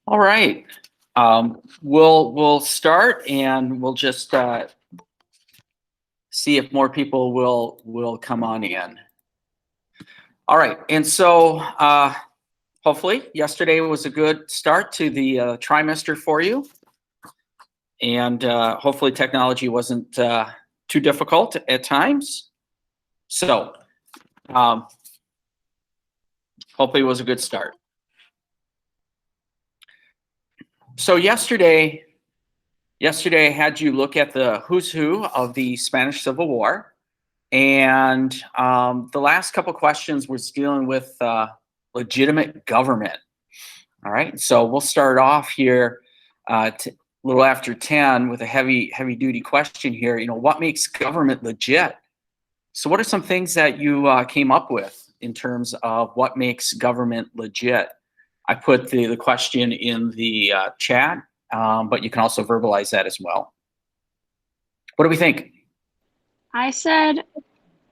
All right. We'll start and we'll just see if more people will come on in. All right. And so hopefully yesterday was a good start to the trimester for you, and hopefully technology wasn't too difficult at times. So hopefully it was a good start. So yesterday I had you look at the who's who of the Spanish Civil War, and the last couple questions was dealing with legitimate government. All right, so we'll start off here a little after 10 with a heavy duty question here. You know, what makes government legit? So what are some things that you came up with in terms of what makes government legit? I put the question in the chat, but you can also verbalize that as well. What do we think? I said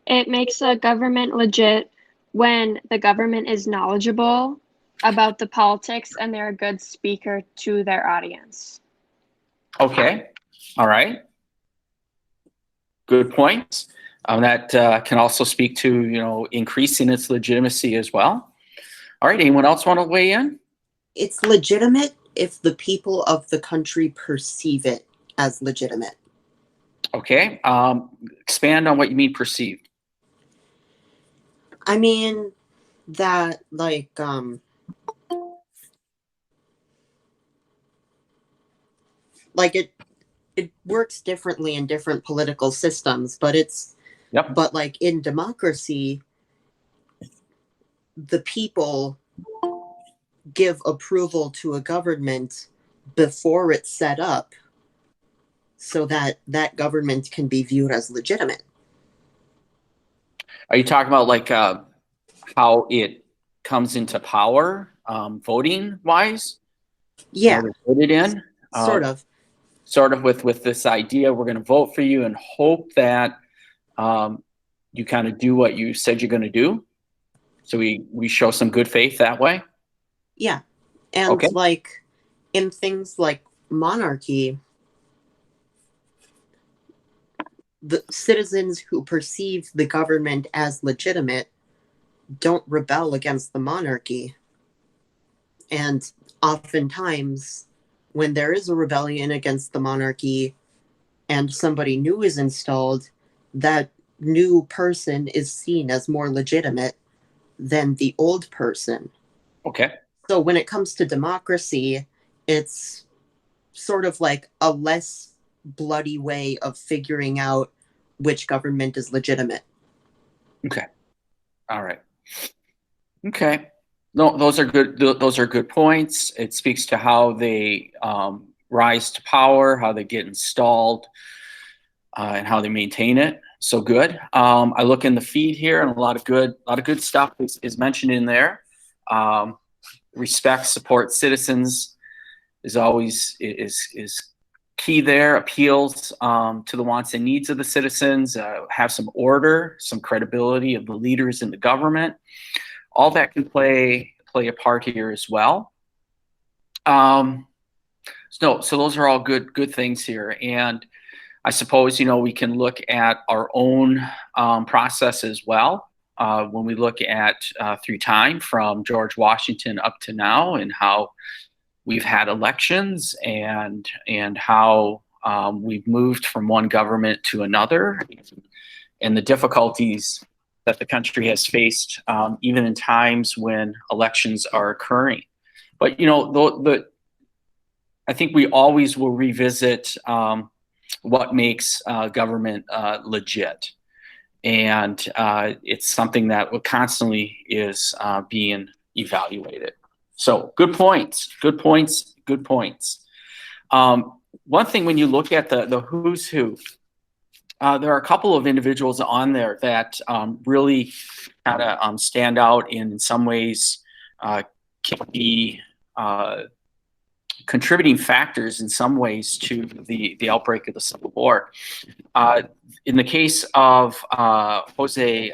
it makes a government legit when the government is knowledgeable about the politics and they're a good speaker to their audience. Okay. All right. Good points. That can also speak to, increasing its legitimacy as well. All right. Anyone else want to weigh in? It's legitimate if the people of the country perceive it as legitimate. Okay. Expand on what you mean perceived. I mean that it works differently in different political systems, but Yep. But like in democracy, the people give approval to a government before it's set up so that that government can be viewed as legitimate. Are you talking about like how it comes into power, voting wise? Yeah. Voted in? Sort of. Sort of with this idea, we're going to vote for you and hope that you kind of do what you said you're going to do. So we show some good faith that way. Yeah. And okay. Like in things like monarchy, the citizens who perceive the government as legitimate don't rebel against the monarchy. And oftentimes, when there is a rebellion against the monarchy and somebody new is installed, that new person is seen as more legitimate than the old person. Okay. So when it comes to democracy, it's sort of like a less bloody way of figuring out which government is legitimate. Okay. All right. Okay. No, those are good. Those are good points. It speaks to how they rise to power, how they get installed, and how they maintain it. So good. I look in the feed here, and a lot of good stuff is mentioned in there. Respect, support citizens is always is key there. Appeals to the wants and needs of the citizens. Have some order, some credibility of the leaders in the government. All that can play a part here as well. So those are all good things here, and I suppose we can look at our own process as well when we look at through time from George Washington up to now, and how we've had elections and how we've moved from one government to another, and the difficulties that the country has faced, even in times when elections are occurring. But I think we always will revisit what makes government legit, and it's something that constantly is being evaluated. So good points. One thing when you look at the who's who, there are a couple of individuals on there that really kind of stand out, and in some ways can be contributing factors in some ways to the outbreak of the Civil War. In the case of Jose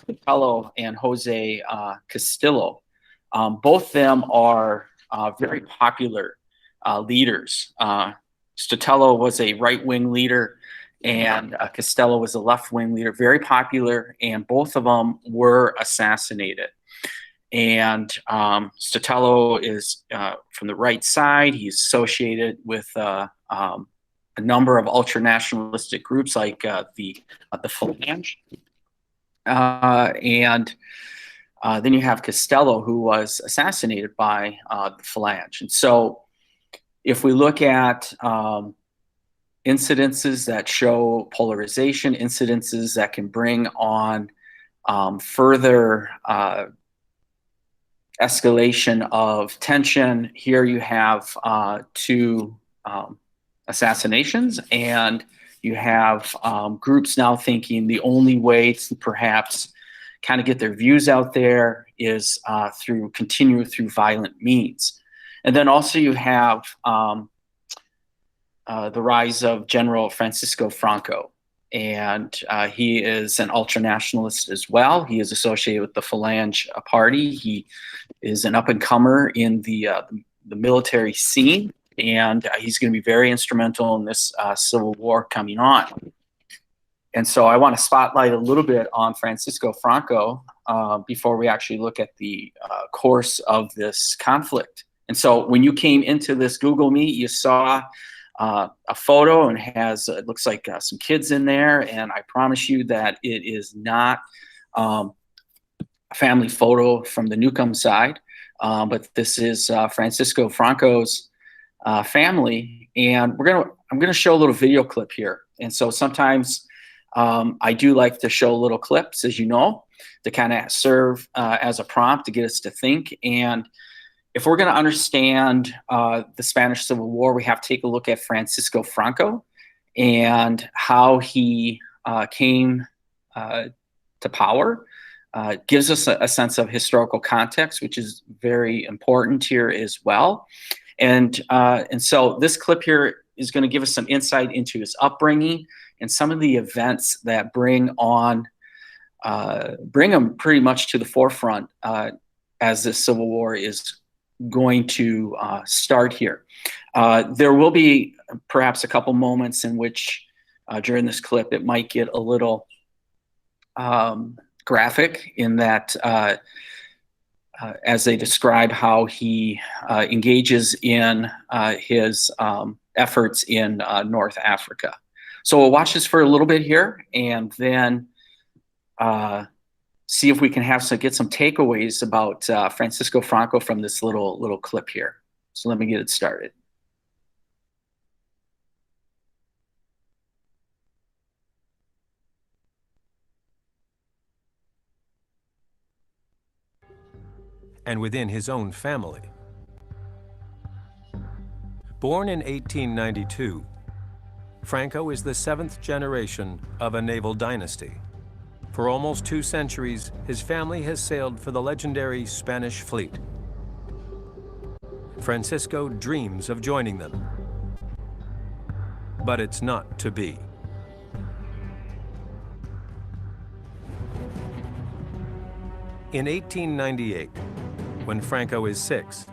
Capello and Jose Castillo, both of them are very popular leaders. Statello was a right-wing leader, and Costello was a left-wing leader, very popular, and both of them were assassinated. And Statello is from the right side. He's associated with a number of ultra-nationalistic groups like the Phalange. And then you have Costello, who was assassinated by the Phalange. And so if we look at incidences that show polarization, incidences that can bring on further escalation of tension, here you have two assassinations, and you have groups now thinking the only way to perhaps kind of get their views out there is continue through violent means. And then also you have the rise of General Francisco Franco, and he is an ultra-nationalist as well. He is associated with the Phalange party. He is an up-and-comer in the military scene, and he's going to be very instrumental in this civil war coming on. And so I want to spotlight a little bit on Francisco Franco before we actually look at the course of this conflict. And so when you came into this Google Meet, you saw a photo, and it looks like some kids in there, and I promise you that it is not a family photo from the Newcomb side, but this is Francisco Franco's family, and I'm gonna show a little video clip here. And so sometimes I do like to show little clips, as you know, to kind of serve as a prompt to get us to think. And if we're going to understand the Spanish Civil War, we have to take a look at Francisco Franco and how he came to power. Gives us a sense of historical context, which is very important here as well. And so this clip here is going to give us some insight into his upbringing and some of the events that bring him pretty much to the forefront as this Civil War is going to start here. There will be perhaps a couple moments in which during this clip it might get a little graphic in that as they describe how he engages in his efforts in North Africa. So we'll watch this for a little bit here, and then see if we can get some takeaways about Francisco Franco from this little clip here. So let me get it started. And within his own family. Born in 1892, Franco is the 7th generation of a naval dynasty. For almost 2 centuries, his family has sailed for the legendary Spanish fleet. Francisco dreams of joining them, but it's not to be. In 1898, when Franco is 6,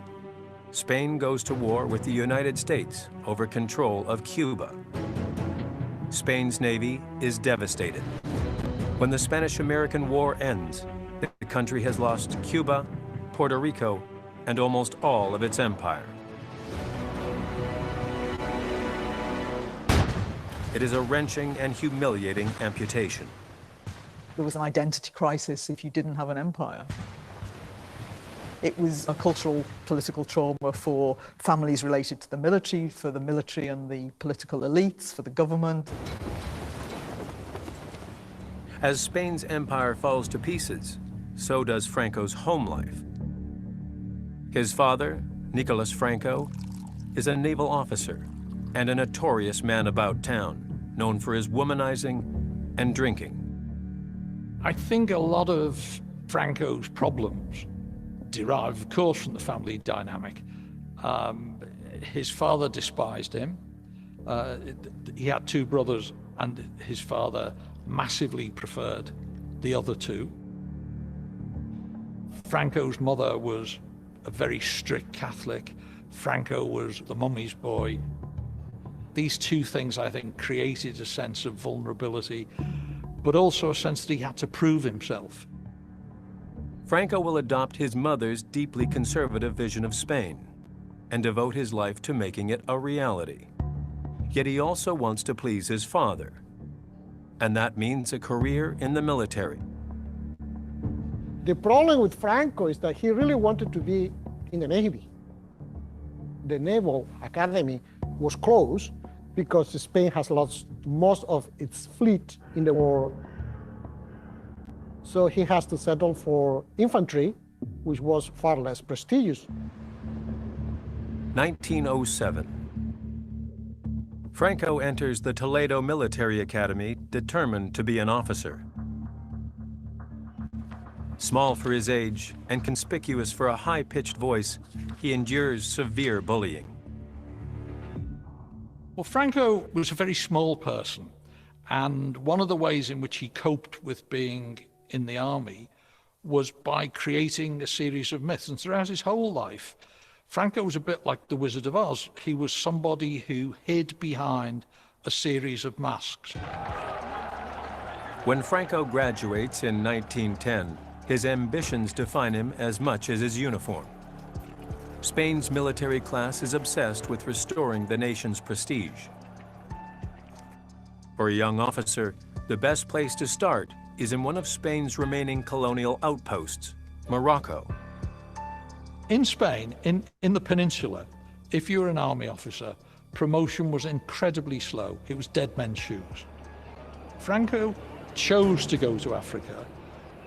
Spain goes to war with the United States over control of Cuba. Spain's navy is devastated. When the Spanish-American War ends, the country has lost Cuba, Puerto Rico, and almost all of its empire. It is a wrenching and humiliating amputation. There was an identity crisis if you didn't have an empire. It was a cultural, political trauma for families related to the military, for the military and the political elites, for the government. As Spain's empire falls to pieces, so does Franco's home life. His father, Nicolas Franco, is a naval officer and a notorious man about town, known for his womanizing and drinking. I think a lot of Franco's problems derive, of course, from the family dynamic. His father despised him. He had 2 brothers, and his father massively preferred the other 2. Franco's mother was a very strict Catholic. Franco was the mummy's boy. These two things, I think, created a sense of vulnerability, but also a sense that he had to prove himself. Franco will adopt his mother's deeply conservative vision of Spain and devote his life to making it a reality. Yet he also wants to please his father, and that means a career in the military. The problem with Franco is that he really wanted to be in the Navy. The Naval Academy was closed because Spain has lost most of its fleet in the war. So he has to settle for infantry, which was far less prestigious. 1907. Franco enters the Toledo Military Academy determined to be an officer. Small for his age and conspicuous for a high-pitched voice, he endures severe bullying. Well, Franco was a very small person, and one of the ways in which he coped with being in the army was by creating a series of myths. And throughout his whole life, Franco was a bit like the Wizard of Oz. He was somebody who hid behind a series of masks. When Franco graduates in 1910, his ambitions define him as much as his uniform. Spain's military class is obsessed with restoring the nation's prestige. For a young officer, the best place to start is in one of Spain's remaining colonial outposts, Morocco. In Spain, in the peninsula, if you were an army officer, promotion was incredibly slow. It was dead men's shoes. Franco chose to go to Africa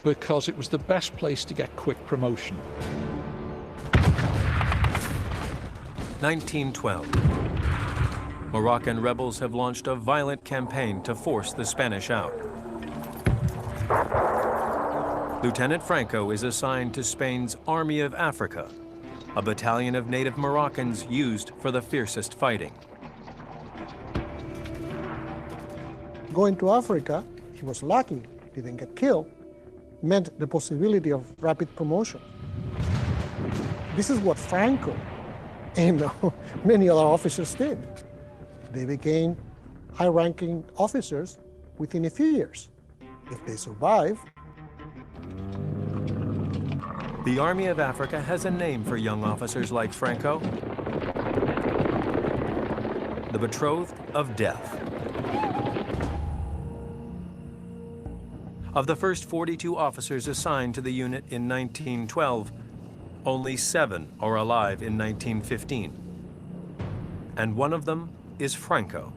because it was the best place to get quick promotion. 1912. Moroccan rebels have launched a violent campaign to force the Spanish out. Lieutenant Franco is assigned to Spain's Army of Africa, a battalion of native Moroccans used for the fiercest fighting. Going to Africa, he was lucky, didn't get killed, meant the possibility of rapid promotion. This is what Franco and many other officers did. They became high-ranking officers within a few years. If they survive. The Army of Africa has a name for young officers like Franco: the betrothed of death. Of the first 42 officers assigned to the unit in 1912, only 7 are alive in 1915. And one of them is Franco.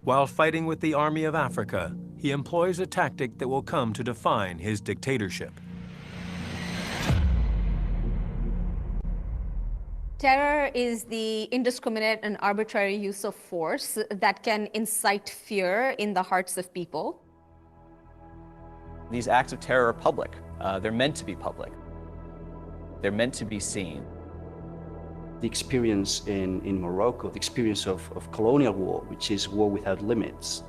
While fighting with the Army of Africa, he employs a tactic that will come to define his dictatorship. Terror is the indiscriminate and arbitrary use of force that can incite fear in the hearts of people. These acts of terror are public. They're meant to be public. They're meant to be seen. The experience in Morocco, the experience of colonial war, which is war without limits,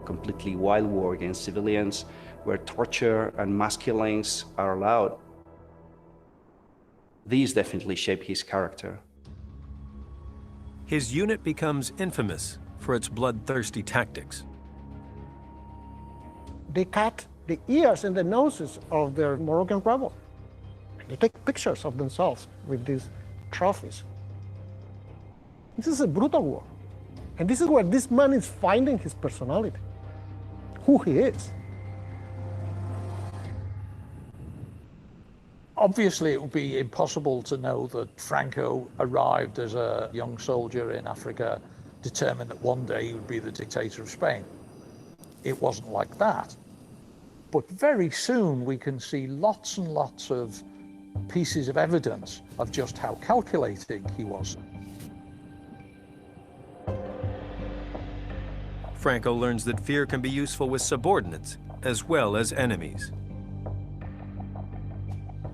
completely wild war against civilians, where torture and mass killings are allowed. These definitely shape his character. His unit becomes infamous for its bloodthirsty tactics. They cut the ears and the noses of their Moroccan rebels. They take pictures of themselves with these trophies. This is a brutal war. And this is where this man is finding his personality, who he is. Obviously, it would be impossible to know that Franco arrived as a young soldier in Africa, determined that one day he would be the dictator of Spain. It wasn't like that. But very soon we can see lots and lots of pieces of evidence of just how calculating he was. Franco learns that fear can be useful with subordinates as well as enemies.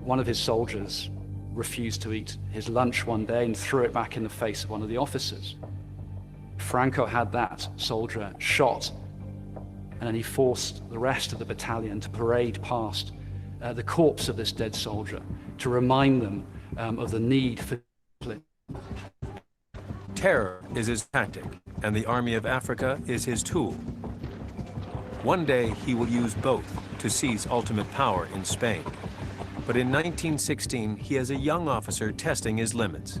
One of his soldiers refused to eat his lunch one day and threw it back in the face of one of the officers. Franco had that soldier shot, and then he forced the rest of the battalion to parade past the corpse of this dead soldier to remind them of the need for discipline. Terror is his tactic, and the Army of Africa is his tool. One day, he will use both to seize ultimate power in Spain. But in 1916, he is a young officer testing his limits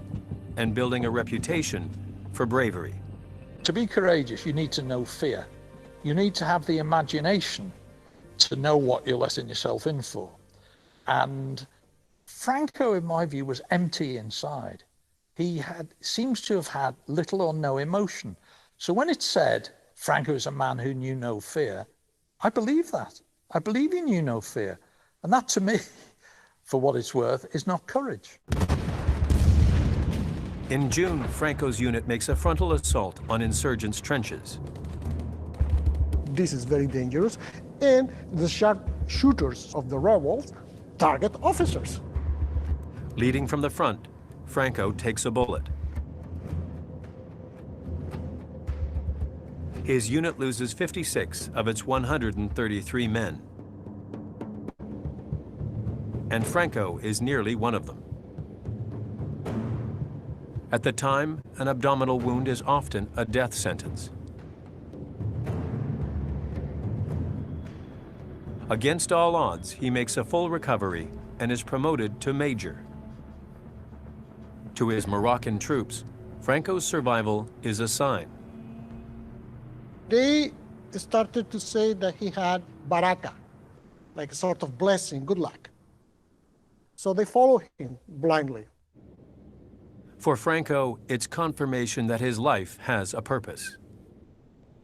and building a reputation for bravery. To be courageous, you need to know fear. You need to have the imagination to know what you're letting yourself in for. And Franco, in my view, was empty inside. He seems to have had little or no emotion. So when it's said, Franco is a man who knew no fear, I believe that. I believe he knew no fear. And that, to me, for what it's worth, is not courage. In June, Franco's unit makes a frontal assault on insurgents' trenches. This is very dangerous. And the sharpshooters of the rebels target officers. Leading from the front, Franco takes a bullet. His unit loses 56 of its 133 men. And Franco is nearly one of them. At the time, an abdominal wound is often a death sentence. Against all odds, he makes a full recovery and is promoted to major. To his Moroccan troops, Franco's survival is a sign. They started to say that he had baraka, like a sort of blessing, good luck. So they follow him blindly. For Franco, it's confirmation that his life has a purpose.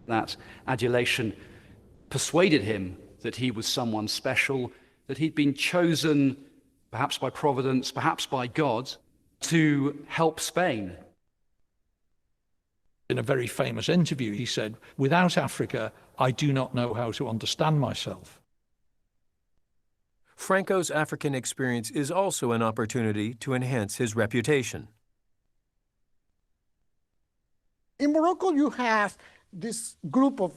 That adulation persuaded him that he was someone special, that he'd been chosen, perhaps by Providence, perhaps by God, to help Spain. In a very famous interview, he said, "Without Africa, I do not know how to understand myself." Franco's African experience is also an opportunity to enhance his reputation. In Morocco, you have this group of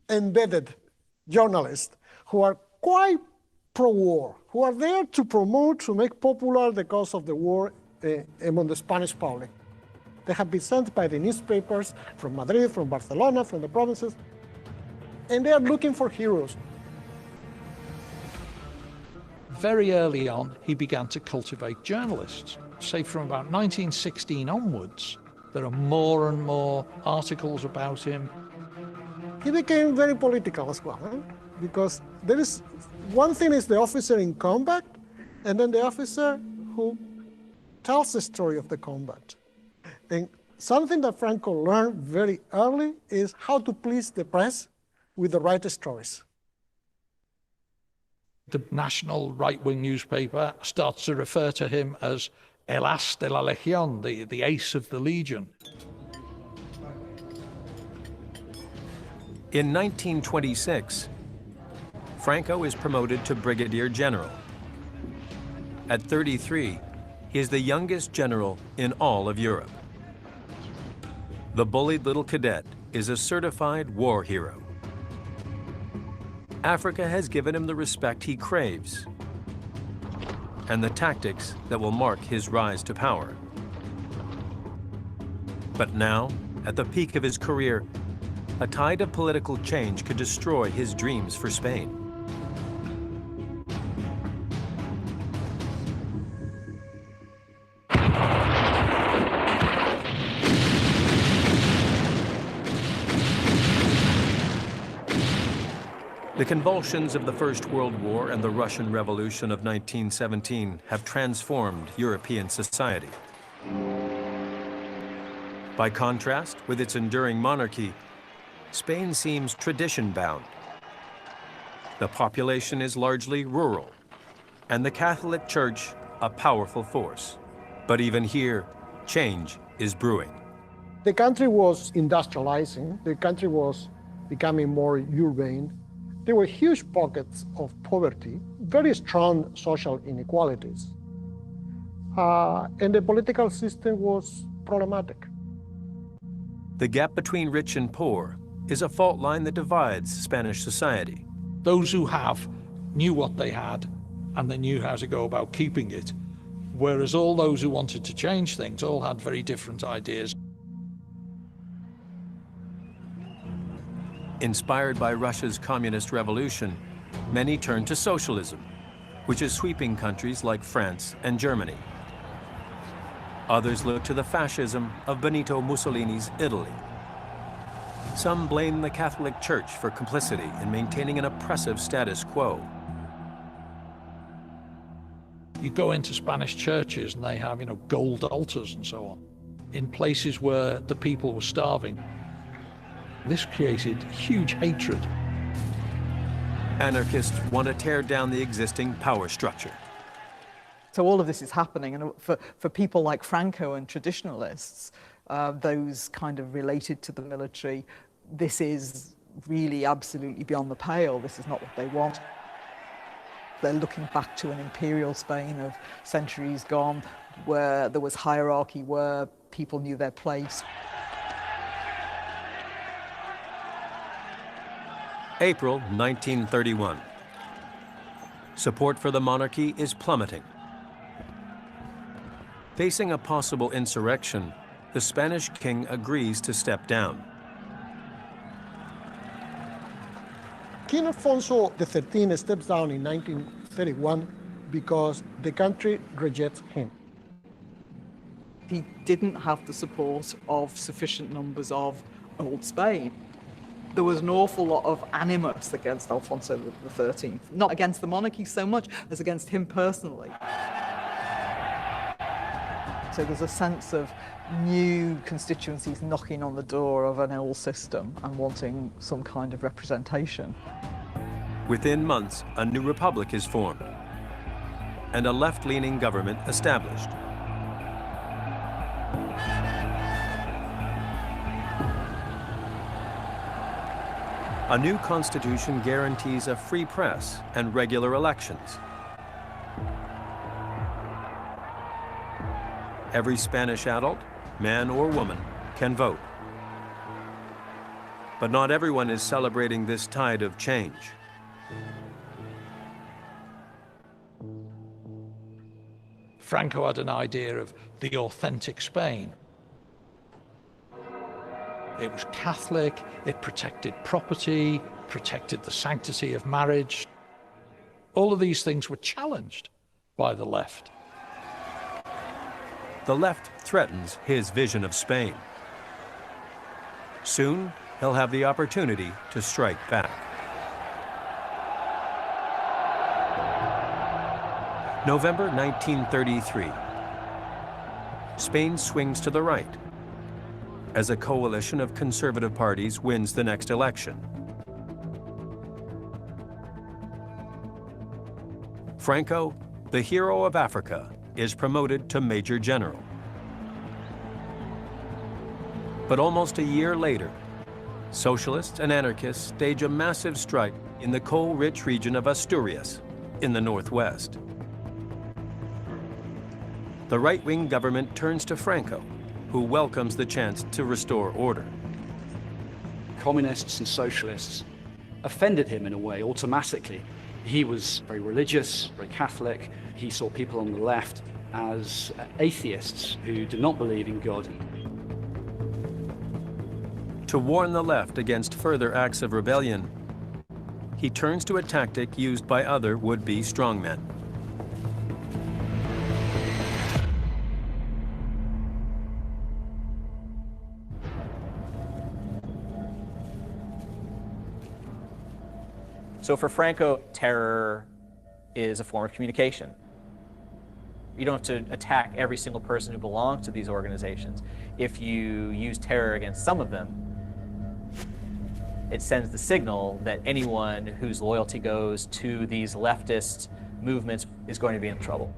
embedded journalists who are quite pro-war, who are there to promote, to make popular the cause of the war among the Spanish public. They have been sent by the newspapers from Madrid, from Barcelona, from the provinces, and they are looking for heroes. Very early on, he began to cultivate journalists. Say from about 1916 onwards, there are more and more articles about him. He became very political as well, because there is one thing is the officer in combat, and then the officer who tells the story of the combat. And something that Franco learned very early is how to please the press with the right stories. The national right-wing newspaper starts to refer to him as El As de la Legión, the ace of the Legion. In 1926, Franco is promoted to brigadier general. At 33, he is the youngest general in all of Europe. The bullied little cadet is a certified war hero. Africa has given him the respect he craves and the tactics that will mark his rise to power. But now, at the peak of his career, a tide of political change could destroy his dreams for Spain. The convulsions of the First World War and the Russian Revolution of 1917 have transformed European society. By contrast, with its enduring monarchy, Spain seems tradition-bound. The population is largely rural, and the Catholic Church a powerful force. But even here, change is brewing. The country was industrializing, the country was becoming more urbane. There were huge pockets of poverty, very strong social inequalities, and the political system was problematic. The gap between rich and poor is a fault line that divides Spanish society. Those who have knew what they had and they knew how to go about keeping it. Whereas all those who wanted to change things all had very different ideas. Inspired by Russia's communist revolution, many turned to socialism, which is sweeping countries like France and Germany. Others look to the fascism of Benito Mussolini's Italy. Some blame the Catholic Church for complicity in maintaining an oppressive status quo. You go into Spanish churches and they have, gold altars and so on, in places where the people were starving. This created huge hatred. Anarchists want to tear down the existing power structure. So all of this is happening, and for people like Franco and traditionalists, those kind of related to the military, this is really absolutely beyond the pale. This is not what they want. They're looking back to an imperial Spain of centuries gone, where there was hierarchy, where people knew their place. April 1931. Support for the monarchy is plummeting. Facing a possible insurrection, the Spanish king agrees to step down. King Alfonso XIII steps down in 1931 because the country rejects him. He didn't have the support of sufficient numbers of old Spain. There was an awful lot of animus against Alfonso XIII, not against the monarchy so much as against him personally. So there's a sense of new constituencies knocking on the door of an old system and wanting some kind of representation. Within months, a new republic is formed and a left-leaning government established. A new constitution guarantees a free press and regular elections. Every Spanish adult, man or woman, can vote. But not everyone is celebrating this tide of change. Franco had an idea of the authentic Spain. It was Catholic, it protected property, protected the sanctity of marriage. All of these things were challenged by the left. The left threatens his vision of Spain. Soon, he'll have the opportunity to strike back. November 1933. Spain swings to the right as a coalition of conservative parties wins the next election. Franco, the hero of Africa, is promoted to Major General. But almost a year later, socialists and anarchists stage a massive strike in the coal-rich region of Asturias in the northwest. The right-wing government turns to Franco, who welcomes the chance to restore order. Communists and socialists offended him in a way automatically. He was very religious, very Catholic. He saw people on the left as atheists who did not believe in God. To warn the left against further acts of rebellion, he turns to a tactic used by other would-be strongmen. So for Franco, terror is a form of communication. You don't have to attack every single person who belongs to these organizations. If you use terror against some of them, it sends the signal that anyone whose loyalty goes to these leftist movements is going to be in trouble.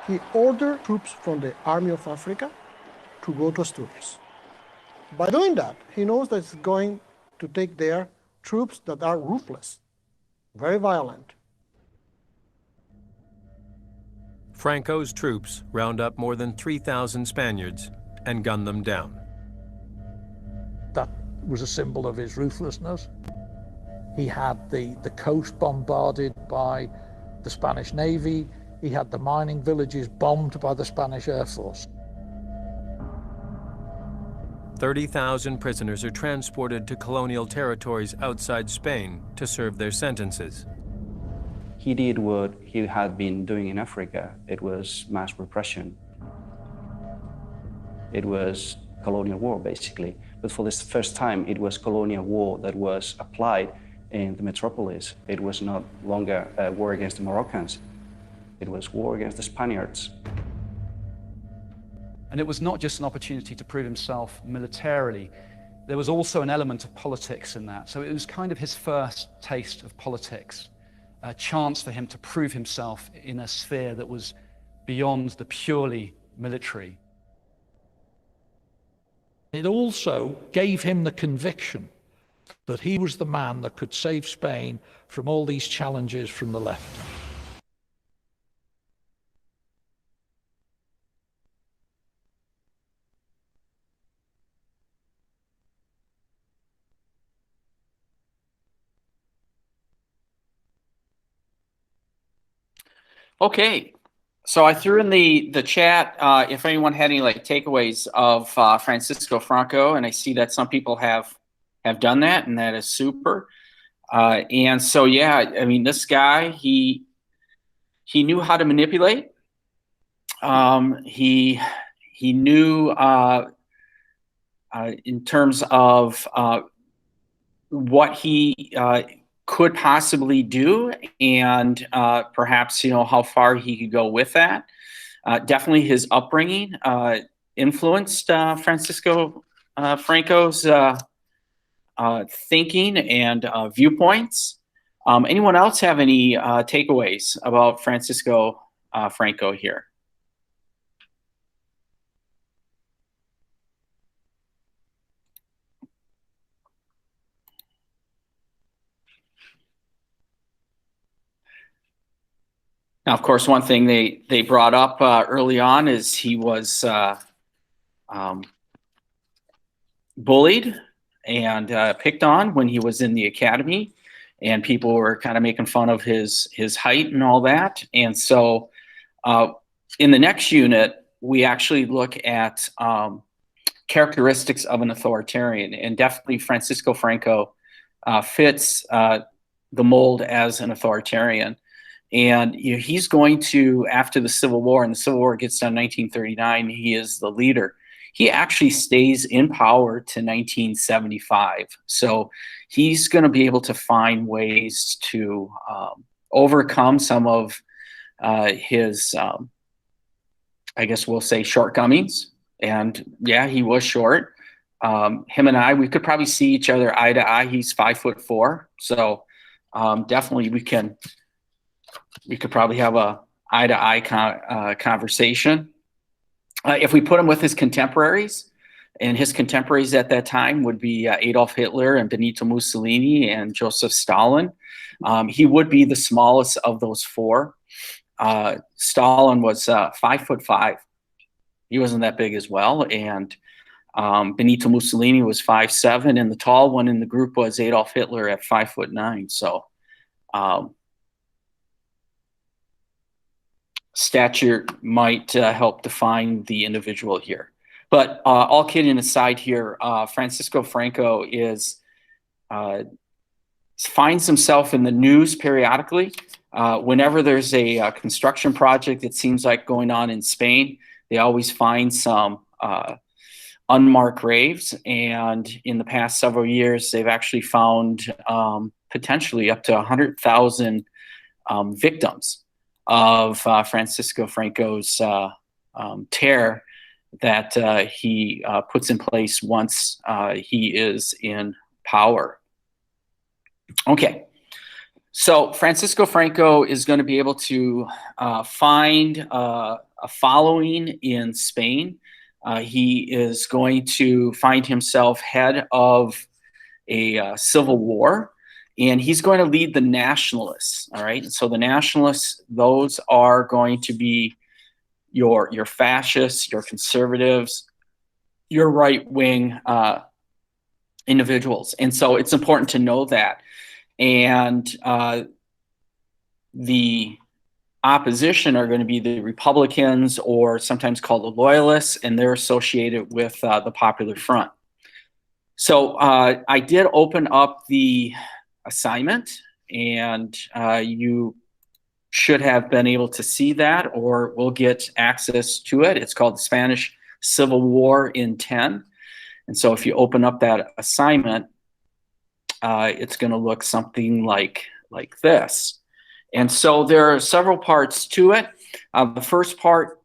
He ordered troops from the Army of Africa to go to Asturias. By doing that, he knows that he's going to take there troops that are ruthless, very violent. Franco's troops round up more than 3,000 Spaniards and gun them down. That was a symbol of his ruthlessness. He had the coast bombarded by the Spanish Navy. He had the mining villages bombed by the Spanish Air Force. 30,000 prisoners are transported to colonial territories outside Spain to serve their sentences. He did what he had been doing in Africa. It was mass repression. It was colonial war, basically. But for the first time, it was colonial war that was applied in the metropolis. It was not longer a war against the Moroccans. It was war against the Spaniards. And it was not just an opportunity to prove himself militarily. There was also an element of politics in that. So it was kind of his first taste of politics, a chance for him to prove himself in a sphere that was beyond the purely military. It also gave him the conviction that he was the man that could save Spain from all these challenges from the left. Okay, so I threw in the chat if anyone had any like takeaways of Francisco Franco, and I see that some people have done that, and that is super. And so yeah, I mean, this guy, he knew how to manipulate. He knew in terms of what he could possibly do, and perhaps, you know, how far he could go with that. Definitely his upbringing influenced Francisco Franco's thinking and viewpoints. Anyone else have any takeaways about Francisco Franco here? Now, of course, one thing they brought up early on is he was bullied and picked on when he was in the academy, and people were kind of making fun of his height and all that. And so in the next unit, we actually look at characteristics of an authoritarian, and definitely Francisco Franco fits the mold as an authoritarian. And you know, he's going to, after the Civil War, and the Civil War gets done in 1939, he is the leader. He actually stays in power to 1975. So he's going to be able to find ways to overcome some of his, I guess we'll say, shortcomings. And yeah, he was short. Him and I, we could probably see each other eye to eye. He's 5'4". So definitely we could probably have a eye-to-eye conversation. If we put him with his contemporaries, and his contemporaries at that time would be Adolf Hitler and Benito Mussolini and Joseph Stalin, he would be the smallest of those four. Stalin was 5'5". He wasn't that big as well. And Benito Mussolini was 5'7", and the tall one in the group was Adolf Hitler at 5'9". So stature might help define the individual here. But all kidding aside here, Francisco Franco finds himself in the news periodically. Whenever there's a construction project that seems like going on in Spain, they always find some unmarked graves. And in the past several years, they've actually found potentially up to 100,000 victims of Francisco Franco's terror that he puts in place once he is in power. Okay, so Francisco Franco is going to be able to find a following in Spain. He is going to find himself head of a civil war. And he's going to lead the nationalists, all right? So the nationalists, those are going to be your fascists, your conservatives, your right-wing individuals. And so it's important to know that. And the opposition are going to be the Republicans, or sometimes called the Loyalists, and they're associated with the Popular Front. So I did open up the assignment, and you should have been able to see that, or will get access to it. It's called the Spanish Civil War in 10. And so if you open up that assignment, it's going to look something like this. And so there are several parts to it. The first part,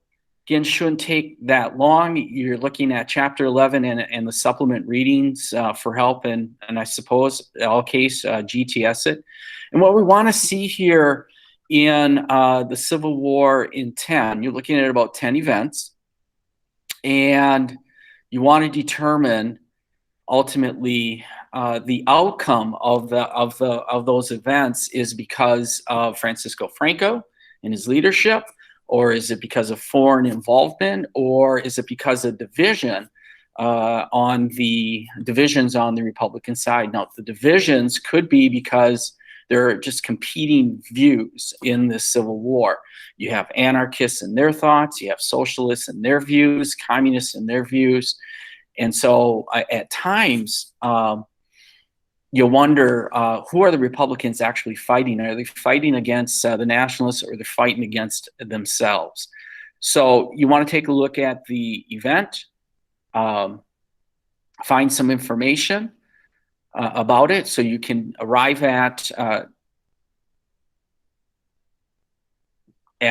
again, shouldn't take that long. You're looking at chapter 11 and the supplement readings for help, and I suppose in all case GTS it. And what we want to see here in the Civil War in 10, you're looking at about 10 events, and you want to determine ultimately the outcome of those events is because of Francisco Franco and his leadership, or is it because of foreign involvement, or is it because of divisions on the Republican side? Now, the divisions could be because there are just competing views in this Civil War. You have anarchists and their thoughts, you have socialists and their views, communists and their views. And so at times, you wonder, who are the Republicans actually fighting? Are they fighting against the nationalists, or they're fighting against themselves? So you want to take a look at the event, find some information about it, so you can arrive at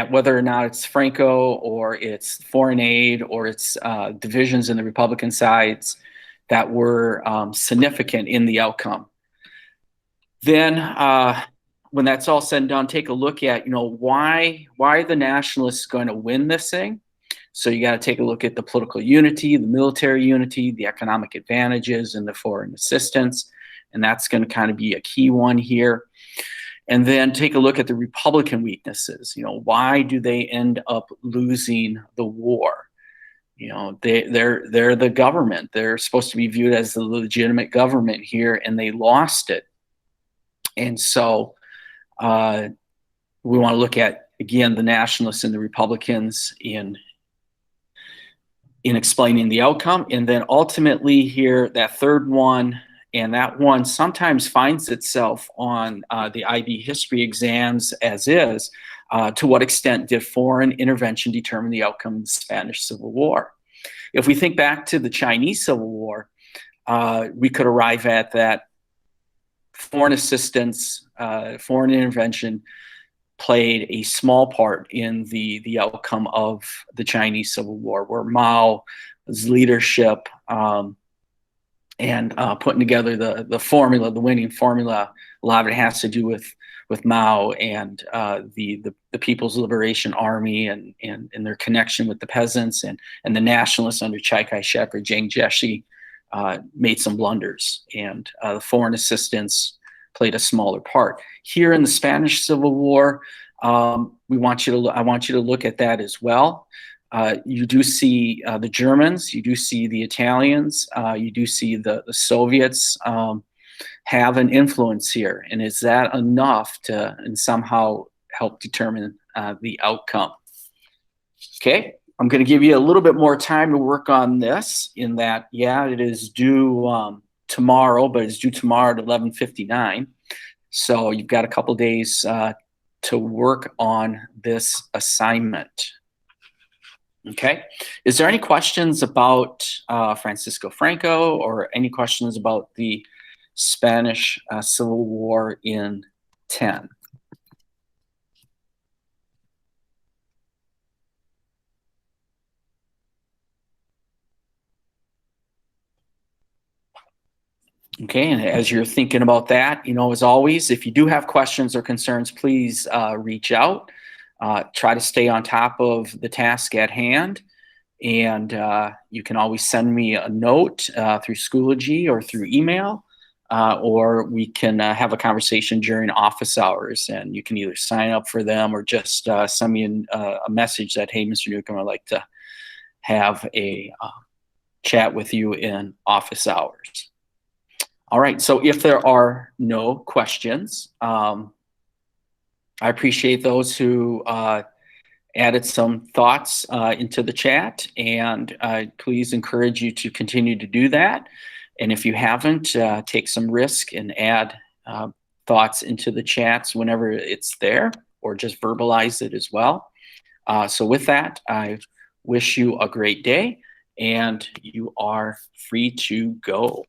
whether or not it's Franco, or it's foreign aid, or it's divisions in the Republican sides that were significant in the outcome. Then when that's all said and done, take a look at, why are the nationalists going to win this thing? So you got to take a look at the political unity, the military unity, the economic advantages, and the foreign assistance. And that's going to kind of be a key one here. And then take a look at the Republican weaknesses. Why do they end up losing the war? They're the government. They're supposed to be viewed as the legitimate government here, and they lost it. And so we want to look at, again, the nationalists and the Republicans in explaining the outcome. And then ultimately here, that third one, and that one sometimes finds itself on the IB history exams as is, to what extent did foreign intervention determine the outcome of the Spanish Civil War? If we think back to the Chinese Civil War, we could arrive at that foreign assistance, foreign intervention played a small part in the outcome of the Chinese Civil War, where Mao's leadership and putting together the formula, the winning formula, a lot of it has to do with Mao and the People's Liberation Army and their connection with the peasants, and the nationalists under Chiang Kai-shek or Jiang Jiechi made some blunders, and the foreign assistance played a smaller part. Here in the Spanish Civil War, I want you to look at that as well. You do see the Germans, you do see the Italians, you do see the Soviets have an influence here. And is that enough to somehow help determine the outcome? Okay, I'm going to give you a little bit more time to work on this, in that, yeah, it is due tomorrow, but it's due tomorrow at 11:59. So you've got a couple days to work on this assignment. Okay, is there any questions about Francisco Franco, or any questions about the Spanish Civil War in 10? Okay, and as you're thinking about that, as always, if you do have questions or concerns, please reach out. Try to stay on top of the task at hand. And you can always send me a note through Schoology or through email, or we can have a conversation during office hours. And you can either sign up for them, or just send me a message that, hey, Mr. Newcomb, I'd like to have a chat with you in office hours. All right, so if there are no questions, I appreciate those who added some thoughts into the chat, and please encourage you to continue to do that. And if you haven't, take some risk and add thoughts into the chats whenever it's there, or just verbalize it as well. So with that, I wish you a great day, and you are free to go.